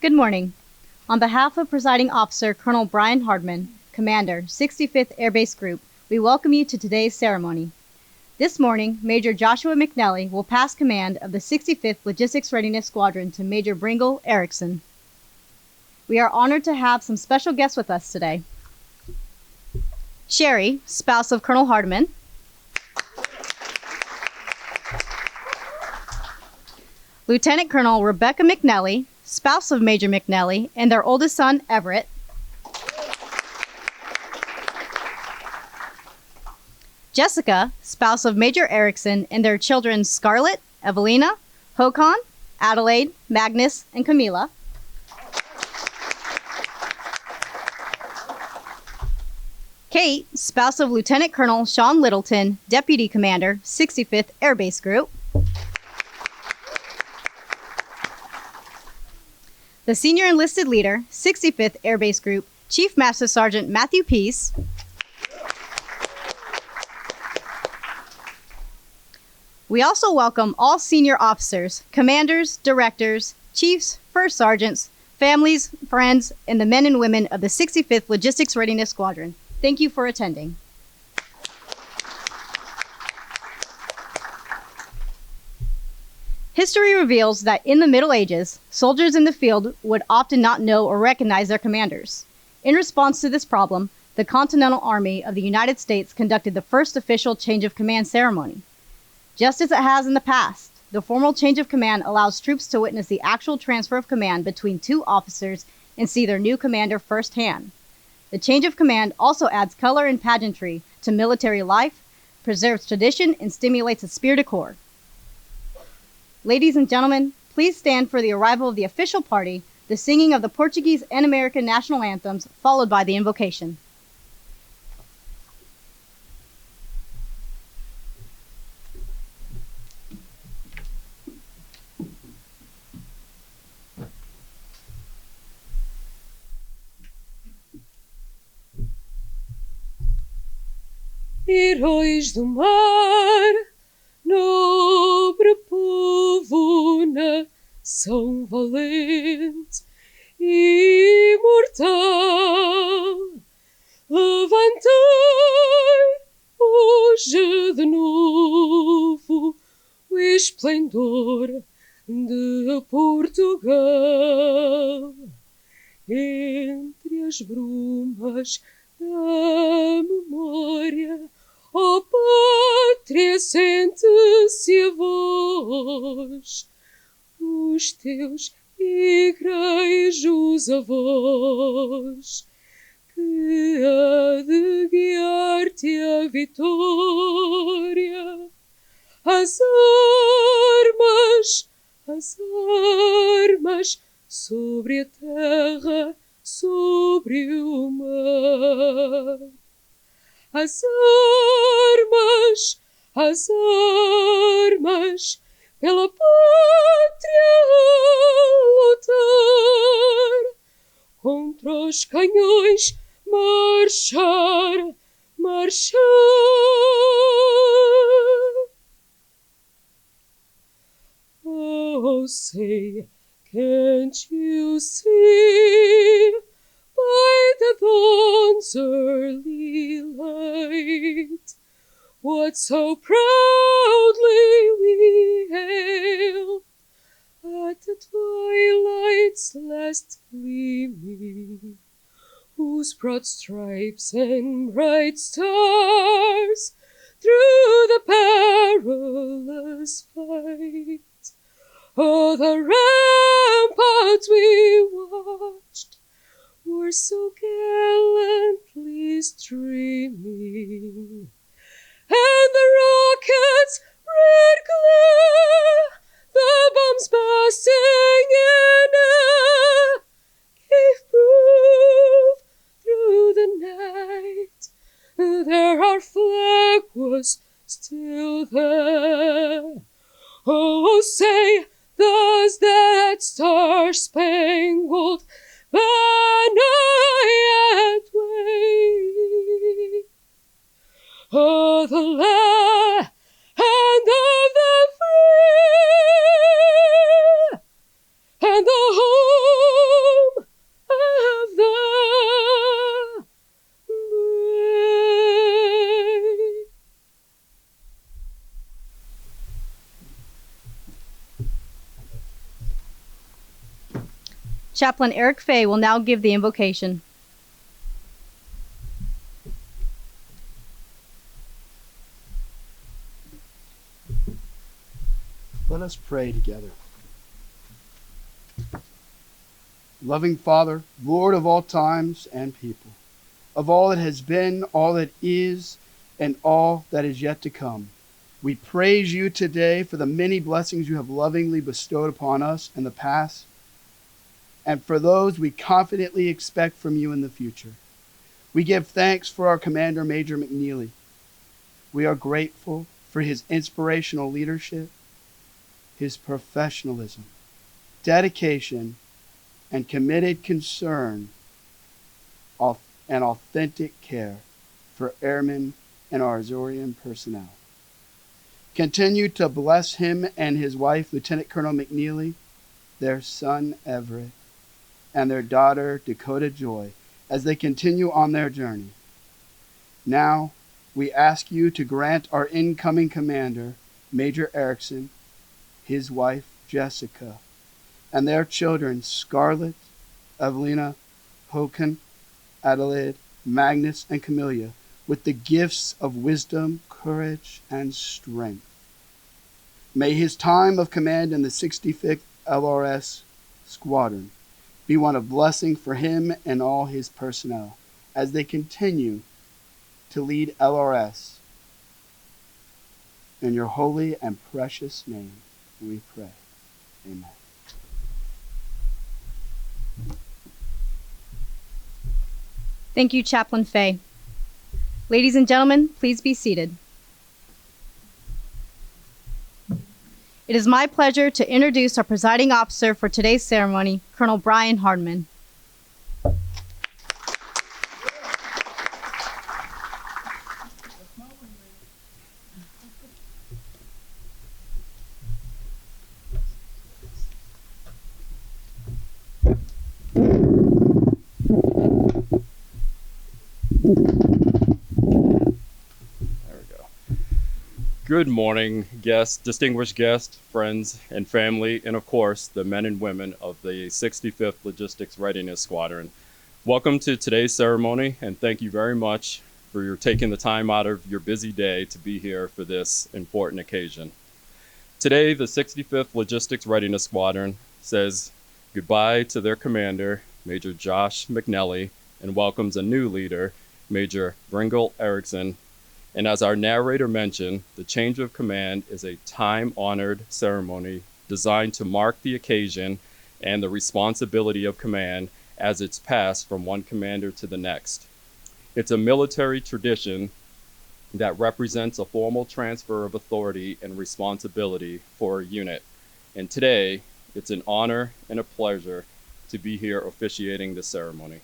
Good morning. On behalf of Presiding Officer Colonel Brian Hardman, Commander, 65th Air Base Group, we welcome you to today's ceremony. This morning, Major Joshua McNally will pass command of the 65th Logistics Readiness Squadron to Major Bringle Erickson. We are honored to have some special guests with us today. Sherry, spouse of Colonel Hardman. Lieutenant Colonel Rebecca McNally, spouse of Major McNally, and their oldest son, Everett. Jessica, spouse of Major Erickson, and their children Scarlett, Evelina, Håkon, Adelaide, Magnus, and Camila. Kate, spouse of Lieutenant Colonel Sean Littleton, Deputy Commander, 65th Air Base Group. The Senior Enlisted Leader, 65th Air Base Group, Chief Master Sergeant Matthew Peace. We also welcome all senior officers, commanders, directors, chiefs, first sergeants, families, friends, and the men and women of the 65th Logistics Readiness Squadron. Thank you for attending. History reveals that in the Middle Ages, soldiers in the field would often not know or recognize their commanders. In response to this problem, the Continental Army of the United States conducted the first official change of command ceremony. Just as it has in the past, the formal change of command allows troops to witness the actual transfer of command between two officers and see their new commander firsthand. The change of command also adds color and pageantry to military life, preserves tradition, and stimulates a spirit de corps. Ladies and gentlemen, please stand for the arrival of the official party, the singing of the Portuguese and American national anthems, followed by the invocation. Heróis do mar, nobre povo, nação valente, imortal, levantai hoje de novo o esplendor de Portugal. Entre as brumas da memória, ó pátria, sente-se a voz dos teus igrejos avós, que há de guiar-te a vitória. As armas sobre a terra, sobre o mar. As armas, pela pátria a lutar, contra os canhões marchar. Oh, say, can't you see by the dawn's early light what so proudly we hailed at the twilight's last gleaming, whose broad stripes and bright stars through the perilous fight, oh, the ramparts we watched were so gallantly streaming, and the rockets' red glare, the bombs bursting in air, gave proof through the night there our flag was still there. Oh, say, does that star-spangled banner yet wave? Oh, the land of the free and the Chaplain Eric Fay will now give the invocation. Let us pray together. Loving Father, Lord of all times and people, of all that has been, all that is, and all that is yet to come, we praise you today for the many blessings you have lovingly bestowed upon us in the past, and for those we confidently expect from you in the future. We give thanks for our Commander, Major McNeely. We are grateful for his inspirational leadership, his professionalism, dedication, and committed concern and authentic care for airmen and our Azorian personnel. Continue to bless him and his wife, Lieutenant Colonel McNeely, their son Everett, and their daughter Dakota Joy, as they continue on their journey. Now, we ask you to grant our incoming commander, Major Erickson, his wife Jessica, and their children Scarlett, Evelina, Håkan, Adelaide, Magnus, and Camilla, with the gifts of wisdom, courage, and strength. May his time of command in the 65th LRS Squadron be one of blessing for him and all his personnel as they continue to lead LRS. In your holy and precious name we pray. Amen. Thank you, Chaplain Fay. Ladies and gentlemen, please be seated. It is my pleasure to introduce our presiding officer for today's ceremony, Colonel Brian Hardman. Good morning, guests, distinguished guests, friends, and family, and of course, the men and women of the 65th Logistics Readiness Squadron. Welcome to today's ceremony, and thank you very much for your taking the time out of your busy day to be here for this important occasion. Today, the 65th Logistics Readiness Squadron says goodbye to their commander, Major Josh McNelly, and welcomes a new leader, Major Bringle Erickson. And as our narrator mentioned, the change of command is a time-honored ceremony designed to mark the occasion and the responsibility of command as it's passed from one commander to the next. It's a military tradition that represents a formal transfer of authority and responsibility for a unit. And today, it's an honor and a pleasure to be here officiating the ceremony.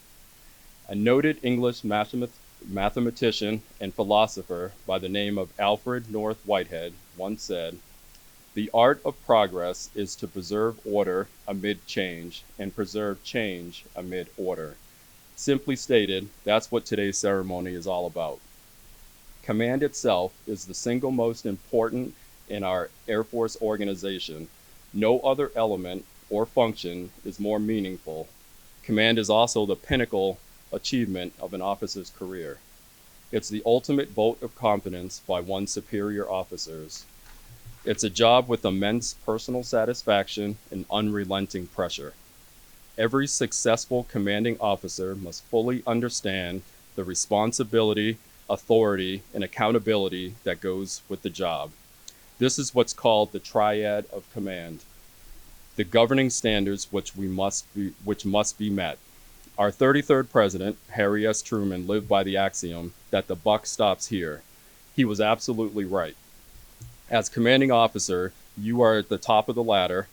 A noted English mathematician and philosopher by the name of Alfred North Whitehead once said, "The art of progress is to preserve order amid change and preserve change amid order." Simply stated, that's what today's ceremony is all about. Command itself is the single most important in our Air Force organization. No other element or function is more meaningful. Command is also the pinnacle achievement of an officer's career. It's the ultimate vote of confidence by one's superior officers. It's a job with immense personal satisfaction and unrelenting pressure. Every successful commanding officer must fully understand the responsibility, authority, and accountability that goes with the job. This is what's called the triad of command, the governing standards which must be met. Our 33rd president, Harry S. Truman, lived by the axiom that the buck stops here. He was absolutely right. As commanding officer, you are at the top of the ladder.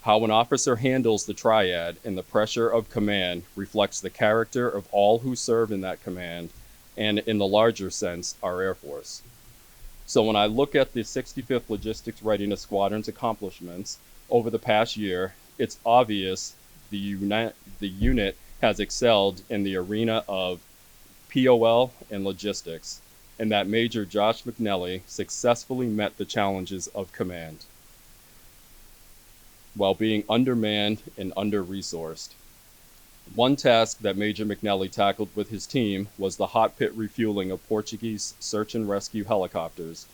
How an officer handles the triad and the pressure of command reflects the character of all who serve in that command, and in the larger sense, our Air Force. So when I look at the 65th Logistics Readiness Squadron's accomplishments over the past year, it's obvious the unit has excelled in the arena of POL and logistics, and that Major Josh McNelly successfully met the challenges of command. while being undermanned and under-resourced. One task that Major McNally tackled with his team was the hot pit refueling of Portuguese search and rescue helicopters.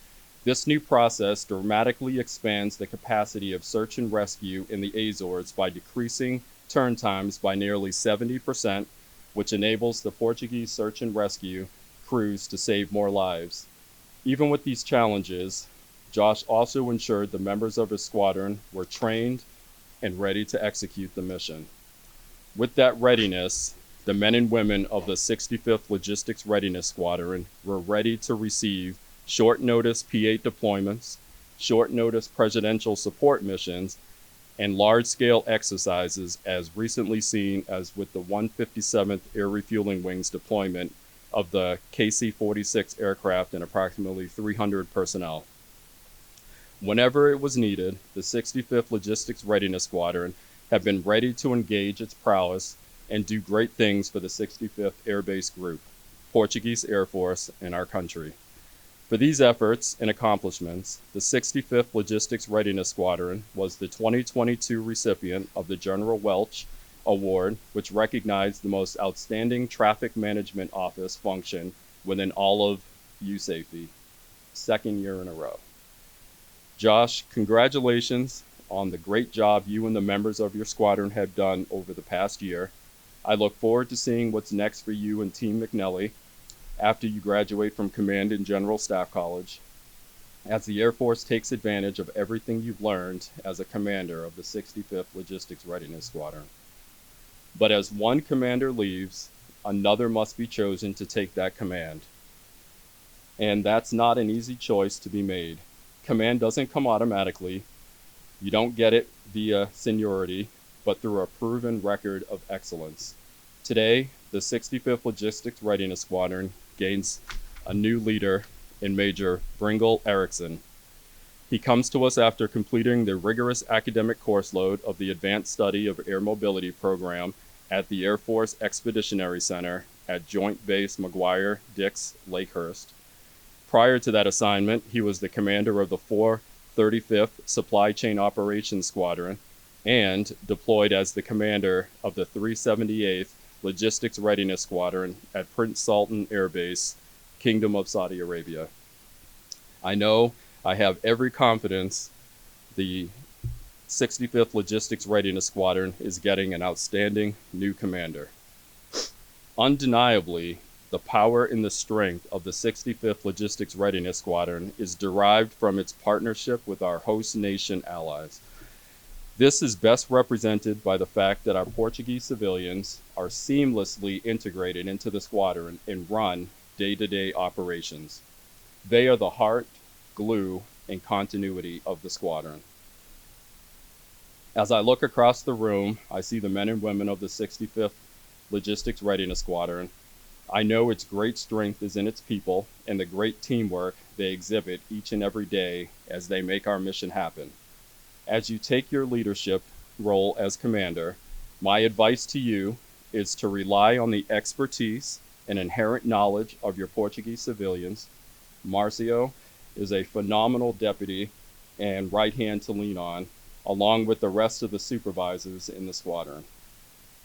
This new process dramatically expands the capacity of search and rescue in the Azores by decreasing turn times by nearly 70%, which enables the Portuguese search and rescue crews to save more lives. Even with these challenges, Josh also ensured the members of his squadron were trained and ready to execute the mission. With that readiness, the men and women of the 65th Logistics Readiness Squadron were ready to receive short-notice P-8 deployments, short-notice presidential support missions, and large-scale exercises as recently seen as with the 157th Air Refueling Wing's deployment of the KC-46 aircraft and approximately 300 personnel. Whenever it was needed, the 65th Logistics Readiness Squadron have been ready to engage its prowess and do great things for the 65th Air Base Group, Portuguese Air Force, and our country. For these efforts and accomplishments, the 65th Logistics Readiness Squadron was the 2022 recipient of the General Welch Award, which recognized the most outstanding traffic management office function within all of U-Safety, second year in a row. Josh, congratulations on the great job you and the members of your squadron have done over the past year. I look forward to seeing what's next for you and Team McNally after you graduate from Command and General Staff College, as the Air Force takes advantage of everything you've learned as a commander of the 65th Logistics Readiness Squadron. But as one commander leaves, another must be chosen to take that command. And that's not an easy choice to be made. Command doesn't come automatically. You don't get it via seniority, but through a proven record of excellence. Today, the 65th Logistics Readiness Squadron gains a new leader in Major Bringle Erickson. He comes to us after completing the rigorous academic course load of the Advanced Study of Air Mobility program at the Air Force Expeditionary Center at Joint Base McGuire-Dix, Lakehurst. Prior to that assignment, he was the commander of the 435th Supply Chain Operations Squadron and deployed as the commander of the 378th Logistics Readiness Squadron at Prince Sultan Air Base, Kingdom of Saudi Arabia. I know I have every confidence the 65th Logistics Readiness Squadron is getting an outstanding new commander. Undeniably, the power and the strength of the 65th Logistics Readiness Squadron is derived from its partnership with our host nation allies. This is best represented by the fact that our Portuguese civilians are seamlessly integrated into the squadron and run day-to-day operations. They are the heart, glue, and continuity of the squadron. As I look across the room, I see the men and women of the 65th Logistics Readiness Squadron. I know its great strength is in its people and the great teamwork they exhibit each and every day as they make our mission happen. As you take your leadership role as commander, my advice to you is to rely on the expertise and inherent knowledge of your Portuguese civilians. Marcio is a phenomenal deputy and right hand to lean on, along with the rest of the supervisors in the squadron.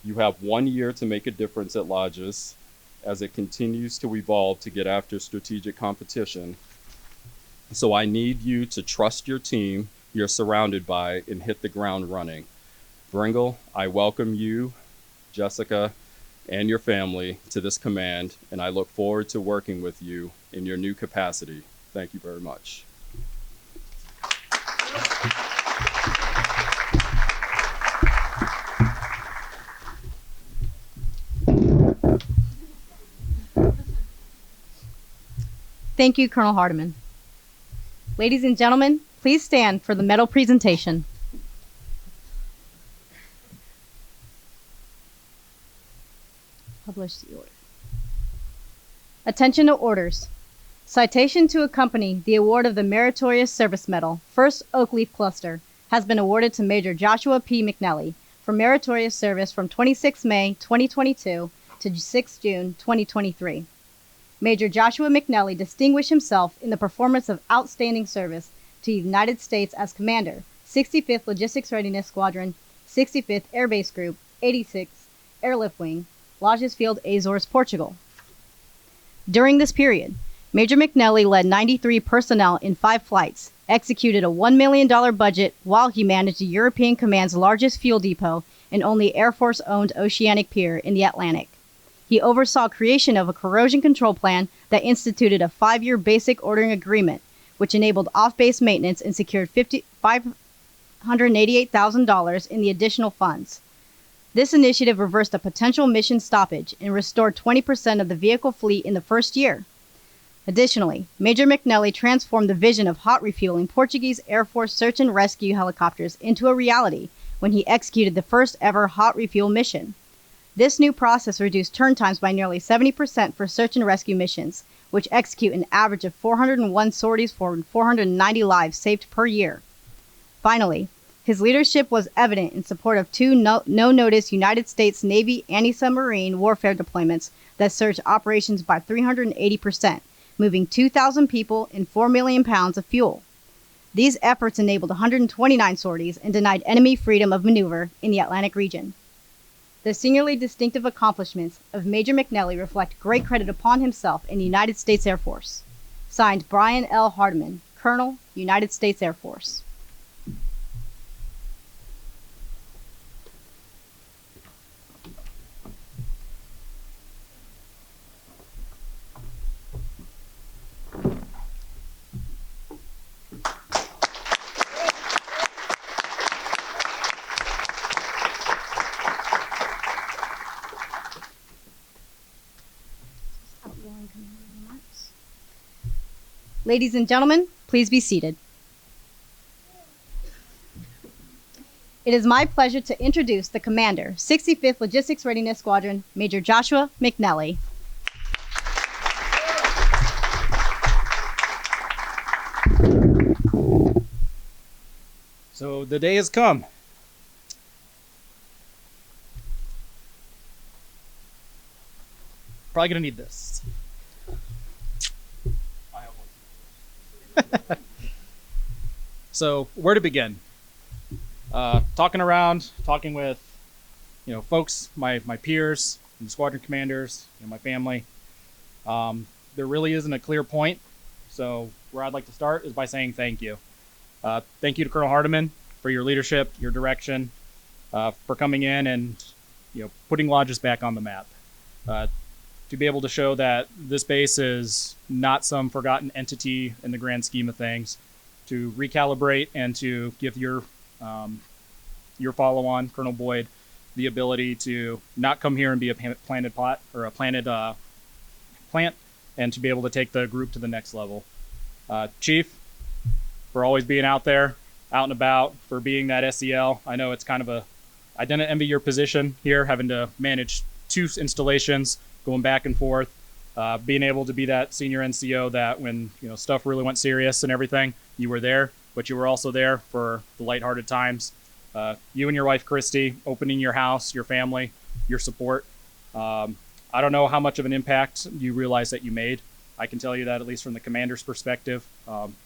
You have 1 year to make a difference at Lajes as it continues to evolve to get after strategic competition. So I need you to trust your team you're surrounded by and hit the ground running. Bringle, I welcome you, Jessica, and your family to this command, and I look forward to working with you in your new capacity. Thank you very much. Thank you, Colonel Hardiman. Ladies and gentlemen, please stand for the medal presentation. Publish the order. Attention to orders. Citation to accompany the award of the Meritorious Service Medal, 1st Oak Leaf Cluster, has been awarded to Major Joshua P. McNally for meritorious service from 26 May 2022 to 6 June 2023. Major Joshua McNally distinguished himself in the performance of outstanding service to the United States as commander 65th Logistics Readiness Squadron, 65th Air Base Group, 86th Airlift Wing, Lajes Field, Azores, Portugal. During this period, Major McNally led 93 personnel in 5 flights, executed a $1 million budget while he managed the European Command's largest fuel depot and only Air Force-owned oceanic pier in the Atlantic. He oversaw creation of a corrosion control plan that instituted a 5-year basic ordering agreement, which enabled off-base maintenance and secured $588,000 in the additional funds. This initiative reversed a potential mission stoppage and restored 20% of the vehicle fleet in the first year. Additionally, Major McNally transformed the vision of hot refueling Portuguese Air Force search and rescue helicopters into a reality when he executed the first ever hot refuel mission. This new process reduced turn times by nearly 70% for search and rescue missions, which execute an average of 401 sorties for 490 lives saved per year. Finally, his leadership was evident in support of 2 no-notice United States Navy anti-submarine warfare deployments that surged operations by 380%, moving 2,000 people and 4 million pounds of fuel. These efforts enabled 129 sorties and denied enemy freedom of maneuver in the Atlantic region. The singularly distinctive accomplishments of Major McNally reflect great credit upon himself and the United States Air Force. Signed, Brian L. Hardiman, Colonel, United States Air Force. Ladies and gentlemen, please be seated. It is my pleasure to introduce the Commander, 65th Logistics Readiness Squadron, Major Joshua McNally. So the day has come. Probably gonna need this. So where to begin? Talking around, talking with, folks, my peers, and the squadron commanders, my family. There really isn't a clear point. So where I'd like to start is by saying thank you. Thank you to Colonel Hardiman for your leadership, your direction, for coming in and putting Lajes back on the map. To be able to show that this base is not some forgotten entity in the grand scheme of things, to recalibrate and to give your follow-on, Colonel Boyd, the ability to not come here and be a planted plot or a planted plant, and to be able to take the group to the next level. Chief, for always being out there, out and about, for being that SEL. I know it's kind of I didn't envy your position here, having to manage 2 installations, going back and forth, being able to be that senior NCO that when stuff really went serious and everything, you were there, but you were also there for the lighthearted times. You and your wife, Christy, opening your house, your family, your support. I don't know how much of an impact you realize that you made. I can tell you that at least from the commander's perspective,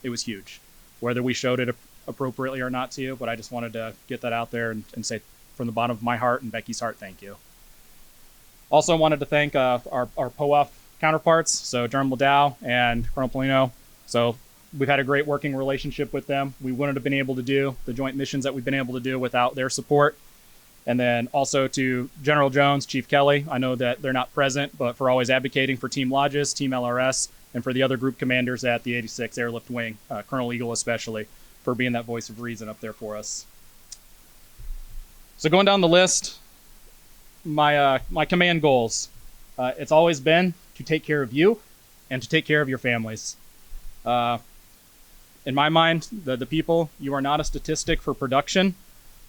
it was huge. Whether we showed it appropriately or not to you, but I just wanted to get that out there and say from the bottom of my heart and Becky's heart, thank you. Also wanted to thank our POF counterparts, so General Ladow and Colonel Polino. So we've had a great working relationship with them. We wouldn't have been able to do the joint missions that we've been able to do without their support. And then also to General Jones, Chief Kelly. I know that they're not present, but for always advocating for Team Lajes, Team LRS, and for the other group commanders at the 86th Airlift Wing, Colonel Eagle especially, for being that voice of reason up there for us. So going down the list, my command goals. It's always been to take care of you and to take care of your families. In my mind, the people, you are not a statistic for production,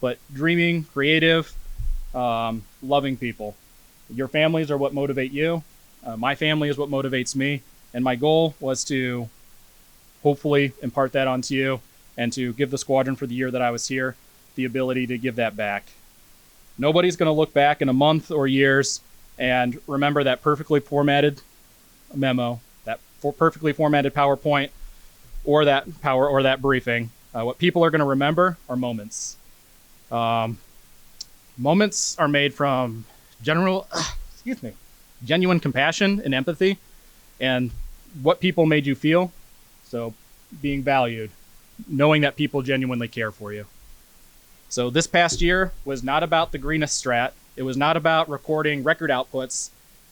but dreaming, creative, loving people. Your families are what motivate you. My family is what motivates me. And my goal was to hopefully impart that onto you and to give the squadron for the year that I was here the ability to give that back. Nobody's going to look back in a month or years and remember that perfectly formatted memo, that perfectly formatted PowerPoint, or that briefing. What people are going to remember are moments. Moments are made from genuine compassion and empathy, and what people made you feel. So being valued, knowing that people genuinely care for you. So this past year was not about the greenest strat. It was not about recording record outputs,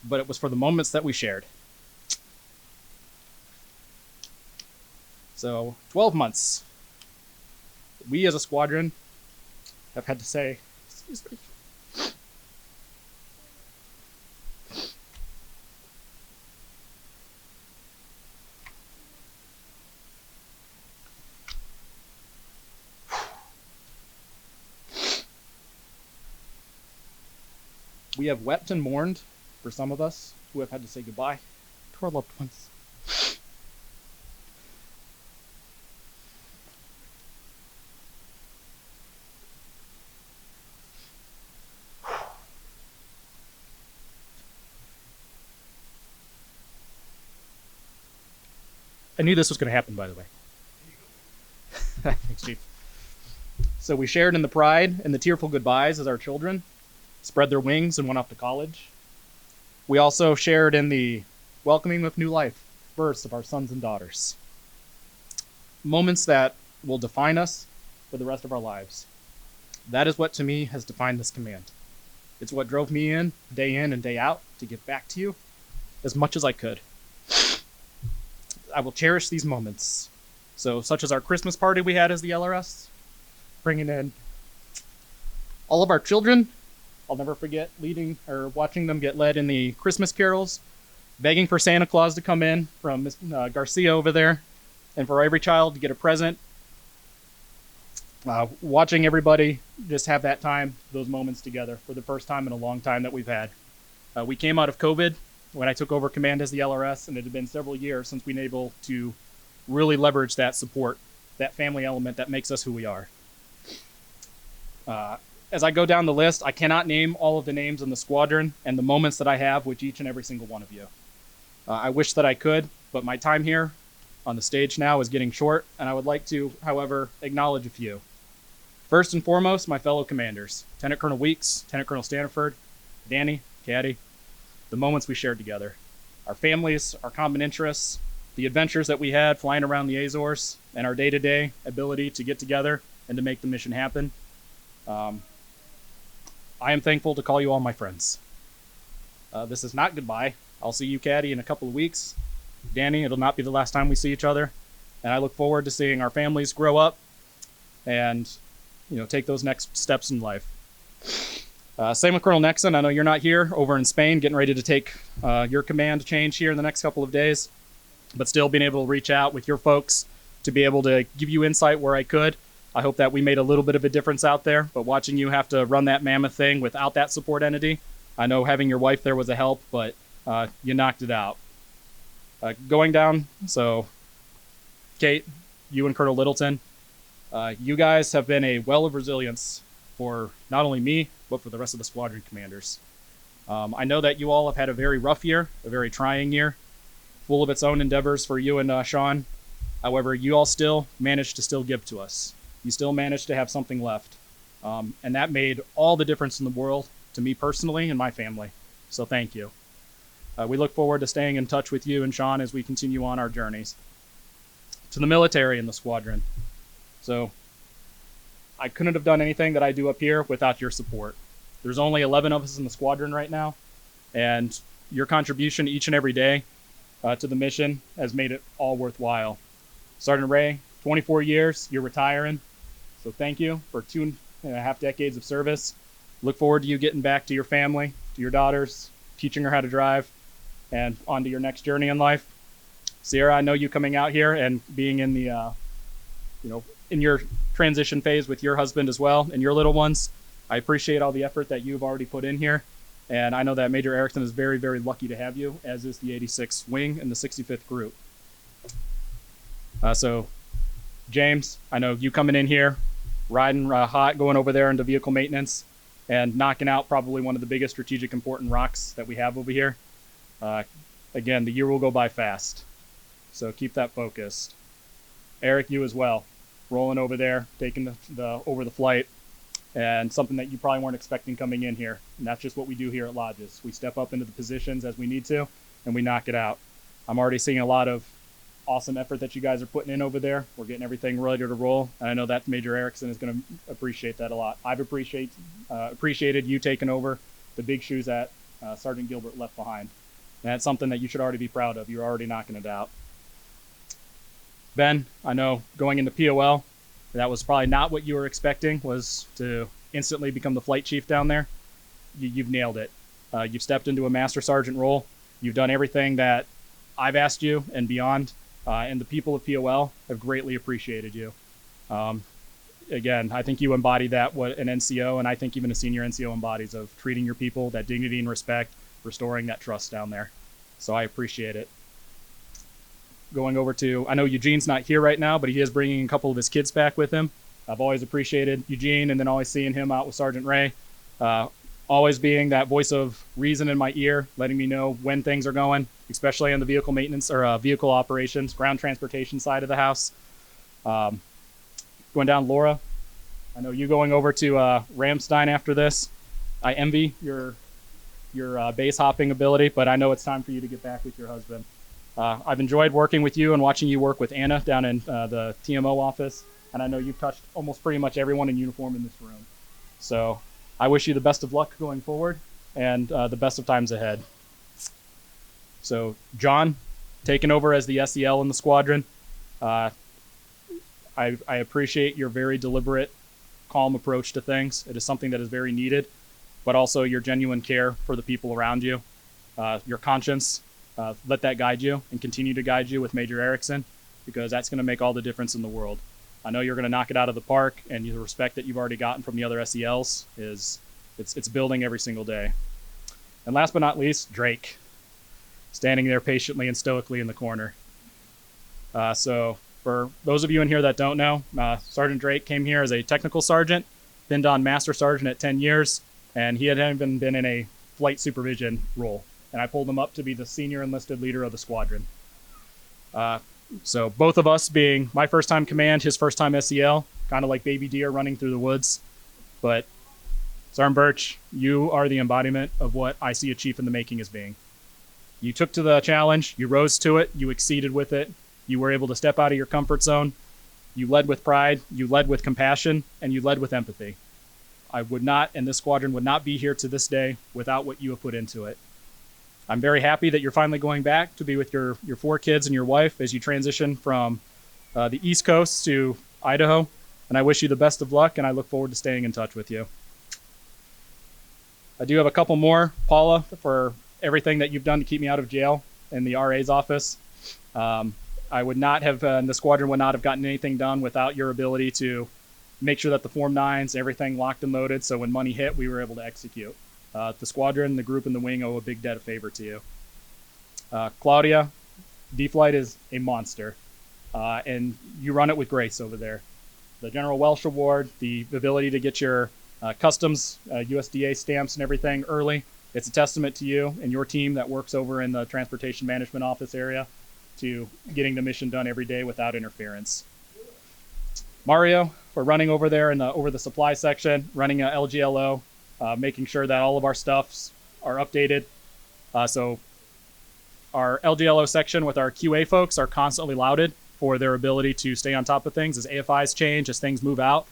but it was for the moments that we shared. So 12 months. We as a squadron have had to say, excuse me. We have wept and mourned for some of us who have had to say goodbye to our loved ones. I knew this was going to happen, by the way. Thanks, Chief. So we shared in the pride and the tearful goodbyes as our children spread their wings and went off to college. We also shared in the welcoming with new life births of our sons and daughters. Moments that will define us for the rest of our lives. That is what, to me, has defined this command. It's what drove me in and day out, to give back to you as much as I could. I will cherish these moments. So, such as our Christmas party we had as the LRS, bringing in all of our children. I'll never forget watching them get led in the Christmas carols, begging for Santa Claus to come in from Miss Garcia over there, and for every child to get a present. Watching everybody just have that time, those moments together for the first time in a long time that we've had. We came out of COVID when I took over command as the LRS, and it had been several years since we've been able to really leverage that support, that family element that makes us who we are. As I go down the list, I cannot name all of the names in the squadron and the moments that I have with each and every single one of you. I wish that I could, but my time here on the stage now is getting short, and I would like to, however, acknowledge a few. First and foremost, my fellow commanders, Lieutenant Colonel Weeks, Lieutenant Colonel Stanford, Danny, Caddy, the moments we shared together, our families, our common interests, the adventures that we had flying around the Azores, and our day-to-day ability to get together and to make the mission happen. I am thankful to call you all my friends. This is not goodbye. I'll see you, Caddy, in a couple of weeks. Danny, it'll not be the last time we see each other. And I look forward to seeing our families grow up and, take those next steps in life. Same with Colonel Nexon. I know you're not here, over in Spain, getting ready to take your command change here in the next couple of days, but still being able to reach out with your folks to be able to give you insight where I could. I hope that we made a little bit of a difference out there, but watching you have to run that mammoth thing without that support entity, I know having your wife there was a help, but you knocked it out. Going down, so Kate, you and Colonel Littleton, you guys have been a well of resilience for not only me, but for the rest of the squadron commanders. I know that you all have had a very rough year, a very trying year, full of its own endeavors for you and Sean. However, you all still managed to still give to us. You still managed to have something left. And that made all the difference in the world to me personally and my family. So thank you. We look forward to staying in touch with you and Sean as we continue on our journeys. To the military and the squadron. So I couldn't have done anything that I do up here without your support. There's only 11 of us in the squadron right now, and your contribution each and every day to the mission has made it all worthwhile. Sergeant Ray, 24 years, you're retiring. So thank you for 2.5 decades of service. Look forward to you getting back to your family, to your daughters, teaching her how to drive, and on to your next journey in life. Sierra, I know you coming out here and being in the, in your transition phase with your husband as well and your little ones. I appreciate all the effort that you've already put in here. And I know that Major Erickson is very, very lucky to have you, as is the 86th Wing and the 65th Group. So, James, I know you coming in here, riding hot, going over there into vehicle maintenance, and knocking out probably one of the biggest strategic important rocks that we have over here. Again, the year will go by fast, so keep that focused. Eric, you as well. rolling over there, taking the over the flight, and something that you probably weren't expecting coming in here. And that's just what we do here at Lajes. We step up into the positions as we need to, and we knock it out. I'm already seeing a lot of awesome effort that you guys are putting in over there. We're getting everything ready to roll, and I know that Major Erickson is going to appreciate that a lot. I've appreciated you taking over the big shoes that Sergeant Gilbert left behind. And that's something that you should already be proud of. You're already knocking it out. Ben, I know going into POL, that was probably not what you were expecting, was to instantly become the flight chief down there. You've nailed it. You've stepped into a master sergeant role. You've done everything that I've asked you and beyond, and the people of POL have greatly appreciated you. Again, I think you embody that, what an NCO, and I think even a senior NCO embodies, of treating your people, that dignity and respect, restoring that trust down there. So I appreciate it. Going over to, I know Eugene's not here right now, but he is bringing a couple of his kids back with him. I've always appreciated Eugene, and then always seeing him out with Sergeant Ray. Always being that voice of reason in my ear, letting me know when things are going, especially on the vehicle maintenance or vehicle operations, ground transportation side of the house. Going down, Laura, I know you going over to Ramstein after this. I envy your base hopping ability, but I know it's time for you to get back with your husband. I've enjoyed working with you and watching you work with Anna down in the TMO office, and I know you've touched almost pretty much everyone in uniform in this room. So I wish you the best of luck going forward, and the best of times ahead. So John, taking over as the SEL in the squadron. I appreciate your very deliberate, calm approach to things. It is something that is very needed, but also your genuine care for the people around you, your conscience. Let that guide you and continue to guide you with Major Erickson, because that's going to make all the difference in the world. I know you're going to knock it out of the park, and the respect that you've already gotten from the other SELs it's building every single day. And last but not least, Drake, standing there patiently and stoically in the corner. So for those of you in here that don't know, Sergeant Drake came here as a technical sergeant, been on master sergeant at 10 years, and he hadn't even been in a flight supervision role. And I pulled him up to be the senior enlisted leader of the squadron. So both of us being my first time command, his first time SEL, kind of like baby deer running through the woods. But Sergeant Birch, you are the embodiment of what I see a chief in the making as being. You took to the challenge, you rose to it, you exceeded with it, you were able to step out of your comfort zone, you led with pride, you led with compassion, and you led with empathy. I would not, and this squadron would not be here to this day without what you have put into it. I'm very happy that you're finally going back to be with your 4 kids and your wife as you transition from the East Coast to Idaho. And I wish you the best of luck, and I look forward to staying in touch with you. I do have a couple more, Paula, for everything that you've done to keep me out of jail in the RA's office. I would not have, the squadron would not have gotten anything done without your ability to make sure that the Form 9s, everything locked and loaded, so when money hit, we were able to execute. The squadron, the group, and the wing owe a big debt of favor to you. Claudia, D-Flight is a monster, and you run it with grace over there. The General Welsh Award, the ability to get your customs, USDA stamps and everything early, it's a testament to you and your team that works over in the Transportation Management Office area to getting the mission done every day without interference. Mario, for running over there in over the supply section, running a LGLO, making sure that all of our stuffs are updated. So our LGLO section with our QA folks are constantly lauded for their ability to stay on top of things as AFIs change, as things move out.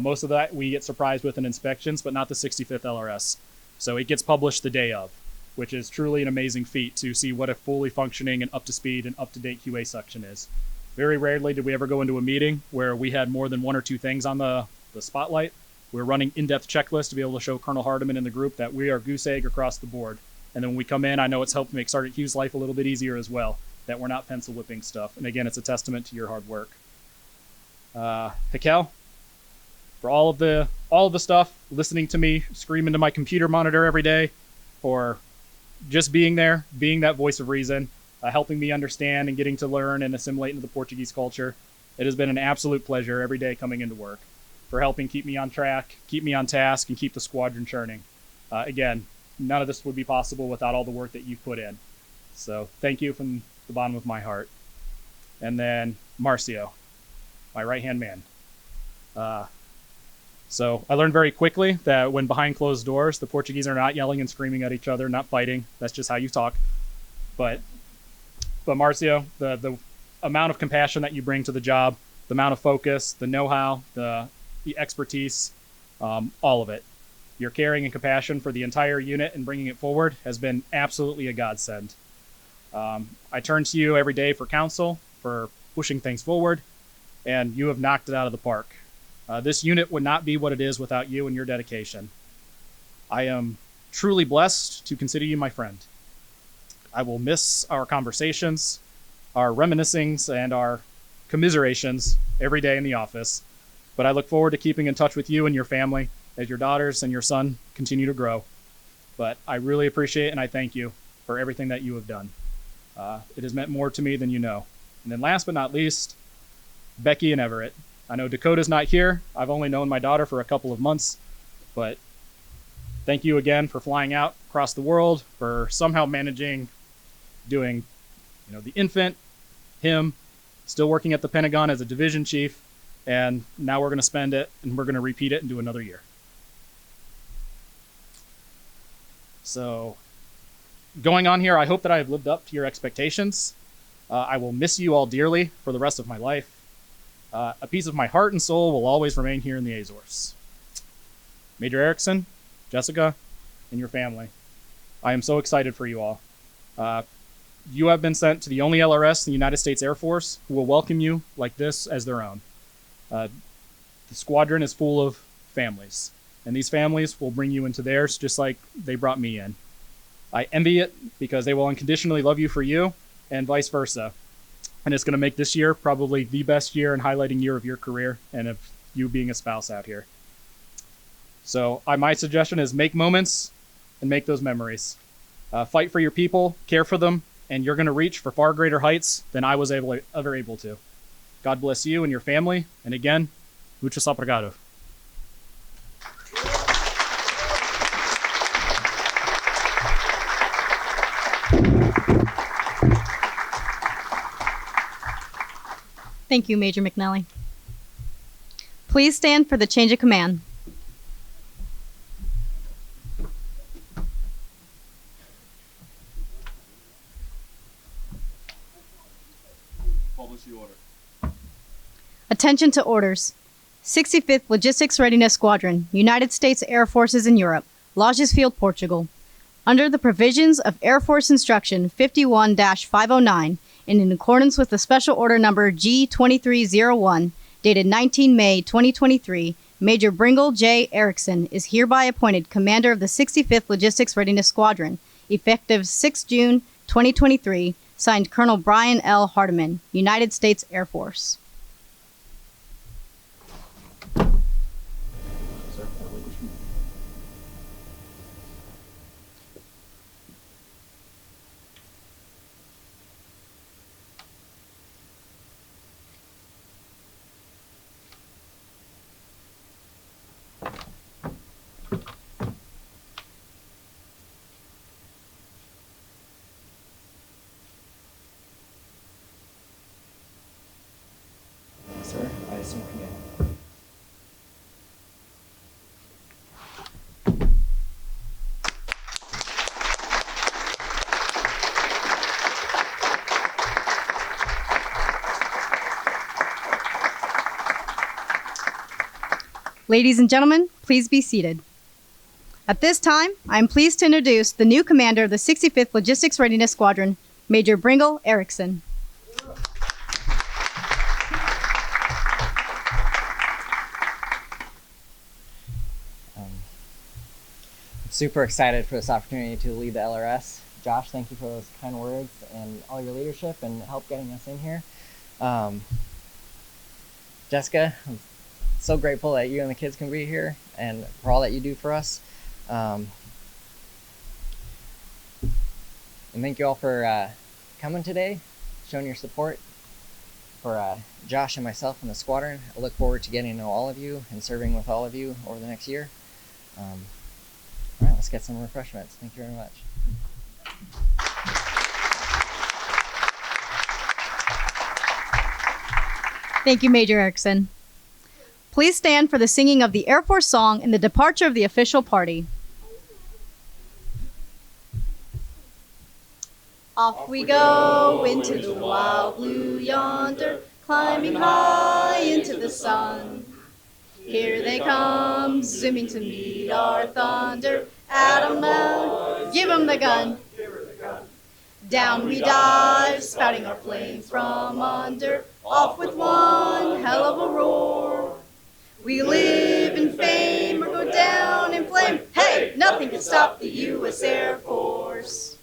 Most of that we get surprised with in inspections, but not the 65th LRS. So it gets published the day of, which is truly an amazing feat to see what a fully functioning and up to speed and up to date QA section is. Very rarely did we ever go into a meeting where we had more than 1 or 2 things on the spotlight. We're running in-depth checklists to be able to show Colonel Hardiman and the group that we are goose egg across the board. And then when we come in, I know it's helped make Sergeant Hughes' life a little bit easier as well, that we're not pencil whipping stuff. And again, it's a testament to your hard work. Hakel, for all of the stuff, listening to me scream into my computer monitor every day, for just being there, being that voice of reason, helping me understand and getting to learn and assimilate into the Portuguese culture. It has been an absolute pleasure every day coming into work, for helping keep me on track, keep me on task, and keep the squadron churning. Again, none of this would be possible without all the work that you've put in. So thank you from the bottom of my heart. And then Marcio, my right-hand man. So I learned very quickly that when behind closed doors, the Portuguese are not yelling and screaming at each other, not fighting. That's just how you talk. But Marcio, the amount of compassion that you bring to the job, the amount of focus, the know-how, the expertise, all of it. Your caring and compassion for the entire unit and bringing it forward has been absolutely a godsend. I turn to you every day for counsel, for pushing things forward, and you have knocked it out of the park. This unit would not be what it is without you and your dedication. I am truly blessed to consider you my friend. I will miss our conversations, our reminiscings, and our commiserations every day in the office, but I look forward to keeping in touch with you and your family as your daughters and your son continue to grow. But I really appreciate and I thank you for everything that you have done. It has meant more to me than you know. And then last but not least, Becky and Everett. I know Dakota's not here. I've only known my daughter for a couple of months, but thank you again for flying out across the world, for somehow managing doing, the infant, him, still working at the Pentagon as a division chief, and now we're going to spend it and we're going to repeat it and do another year. So going on here, I hope that I have lived up to your expectations. I will miss you all dearly for the rest of my life. A piece of my heart and soul will always remain here in the Azores. Major Erickson, Jessica, and your family, I am so excited for you all. You have been sent to the only LRS in the United States Air Force who will welcome you like this as their own. The squadron is full of families, and these families will bring you into theirs just like they brought me in. I envy it because they will unconditionally love you for you, and vice versa. And it's going to make this year probably the best year and highlighting year of your career and of you being a spouse out here. So my suggestion is make moments and make those memories. Fight for your people, care for them, and you're going to reach for far greater heights than I was ever able to. God bless you and your family. And again, muchas obrigado. Thank you, Major McNally. Please stand for the change of command. Publish the order. Attention to orders. 65th Logistics Readiness Squadron, United States Air Forces in Europe, Lajes Field, Portugal. Under the provisions of Air Force Instruction 51-509, and in accordance with the Special Order Number G2301, dated 19 May 2023, Major Bringle J. Erickson is hereby appointed Commander of the 65th Logistics Readiness Squadron, effective 6 June 2023, signed Colonel Brian L. Hardiman, United States Air Force. Sir, I assume command. Ladies and gentlemen, please be seated. At this time, I am pleased to introduce the new commander of the 65th Logistics Readiness Squadron, Major Bringle Erickson. I'm super excited for this opportunity to lead the LRS. Josh, thank you for those kind words and all your leadership and help getting us in here. Jessica, I'm so grateful that you and the kids can be here and for all that you do for us. And thank you all for coming today, showing your support for Josh and myself and the squadron. I look forward to getting to know all of you and serving with all of you over the next year. All right, let's get some refreshments. Thank you very much. Thank you, Major Erickson. Please stand for the singing of the Air Force song and the departure of the official party. Off we go into the wild blue yonder, climbing high into the sun. Here they come, zooming to meet our thunder. At 'em out, give 'em the gun. Down we dive, spouting our flames from under. Off with one hell of a roar. We live in fame or go down in flame. Hey, nothing can stop the U.S. Air Force.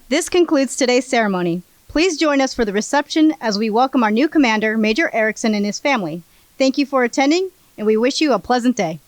This concludes today's ceremony. Please join us for the reception as we welcome our new commander, Major Erickson, and his family. Thank you for attending, and we wish you a pleasant day.